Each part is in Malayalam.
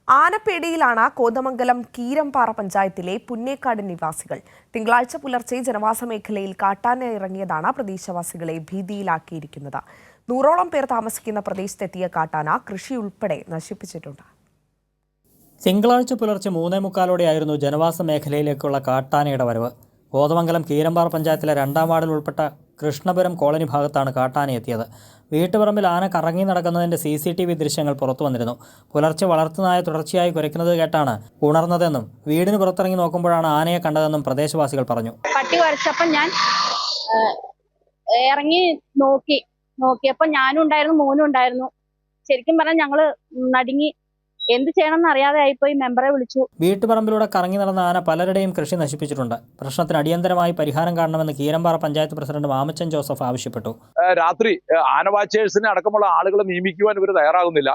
ആനപ്പേടിയിലാണ് കോതമംഗലം കീരമ്പാറ പഞ്ചായത്തിലെ പുന്നേക്കാട് നിവാസികൾ. തിങ്കളാഴ്ച പുലർച്ചെ ജനവാസ മേഖലയിൽ കാട്ടാന ഇറങ്ങിയതാണ് പ്രദേശവാസികളെ ഭീതിയിലാക്കിയിരിക്കുന്നത്. 100ഓളം പേർ താമസിക്കുന്ന പ്രദേശത്തെത്തിയ കാട്ടാന കൃഷി ഉൾപ്പെടെ നശിപ്പിച്ചിട്ടുണ്ട്. തിങ്കളാഴ്ച പുലർച്ചെ 3:45 ജനവാസ മേഖലയിലേക്കുള്ള കാട്ടാനയുടെ വരവ്. കോതമംഗലം കീരമ്പാറ പഞ്ചായത്തിലെ 2ാം വാർഡിൽ ഉൾപ്പെട്ട കൃഷ്ണപുരം കോളനി ഭാഗത്താണ് കാട്ടാന എത്തിയത്. വീട്ടുപറമ്പിൽ ആന കറങ്ങി നടക്കുന്നതിന്റെ CCTV ദൃശ്യങ്ങൾ പുറത്തു വന്നിരുന്നു. പുലർച്ചെ വളർത്തുനായ തുടർച്ചയായി കുരയ്ക്കുന്നത് കേട്ടാണ് ഉണർന്നതെന്നും വീടിന് പുറത്തിറങ്ങി നോക്കുമ്പോഴാണ് ആനയെ കണ്ടതെന്നും പ്രദേശവാസികൾ പറഞ്ഞു. പട്ടി കുരച്ചപ്പോൾ ഞാൻ ഇറങ്ങി നോക്കിയപ്പോൾ ഞാനും ഉണ്ടായിരുന്നു, മോനും ഉണ്ടായിരുന്നു. ശരിക്കും പറഞ്ഞാൽ ഞങ്ങള് നടുങ്ങി. എന്ത് ചെയ്യണമെന്ന് അറിയാതെ ആയിപ്പോയി. മെമ്പറെ വിളിച്ചു. വീട്ടുപറമ്പിലൂടെ കറങ്ങി നടന്ന ആന പലരുടെയും കൃഷി നശിപ്പിച്ചിട്ടുണ്ട്. പ്രശ്നത്തിന് അടിയന്തരമായി പരിഹാരം കാണണമെന്ന് കീരമ്പാറ പഞ്ചായത്ത് പ്രസിഡന്റ് മാമച്ചൻ ജോസഫ് ആവശ്യപ്പെട്ടു. രാത്രി ആന വാച്ചേഴ്സിനെ അടക്കമുള്ള ആളുകളെ നിയമിക്കുവാൻ ഇവർ തയ്യാറാകുന്നില്ല.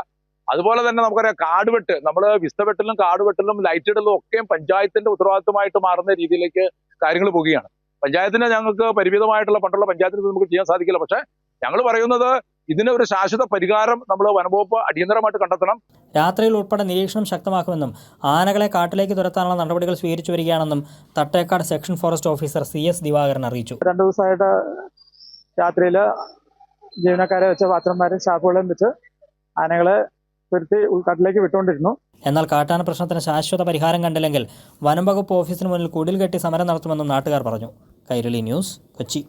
അതുപോലെ തന്നെ നമുക്കറിയാം, കാടുവെട്ട്, നമ്മൾ വിസ്തവെട്ടിലും കാടുവെട്ടിലും ലൈറ്റ് ഇടലും ഒക്കെ പഞ്ചായത്തിന്റെ ഉത്തരവാദിത്തമായിട്ട് മാറുന്ന രീതിയിലേക്ക് കാര്യങ്ങൾ പോവുകയാണ്. പഞ്ചായത്തിന് ഞങ്ങൾക്ക് പരിമിതമായിട്ടുള്ള പണ്ടുള്ള പഞ്ചായത്തിന് നമുക്ക് ചെയ്യാൻ സാധിക്കില്ല. പക്ഷേ ഞങ്ങൾ പറയുന്നത് ഇതിന് ഒരു ശാശ്വത പരിഹാരം നമ്മൾ വനംവകുപ്പ് അടിയന്തരമായിട്ട് കണ്ടെത്തണം. രാത്രിയിൽ ഉൾപ്പെടെ നിരീക്ഷണം ശക്തമാക്കുമെന്നും ആനകളെ കാട്ടിലേക്ക് തുരത്താനുള്ള നടപടികൾ സ്വീകരിച്ചു വരികയാണെന്നും Thattekad section forest officer CS Divakaran അറിയിച്ചു. 2 ദിവസമായിട്ട് രാത്രിയിൽ ജീവനക്കാരെ വെച്ച് വാച്ചർമാരും സ്റ്റാഫുകളെയും വെച്ച് ആനകളെ തുരത്തി ഉൾക്കാട്ടിലേക്ക് വിട്ടുകൊണ്ടിരുന്നു. എന്നാൽ കാട്ടാന പ്രശ്നത്തിന് ശാശ്വത പരിഹാരം കണ്ടില്ലെങ്കിൽ വനം വകുപ്പ് ഓഫീസിന് മുന്നിൽ കുടിൽ കെട്ടി സമരം നടത്തുമെന്നും നാട്ടുകാർ പറഞ്ഞു. കൈരളി ന്യൂസ്, കൊച്ചി.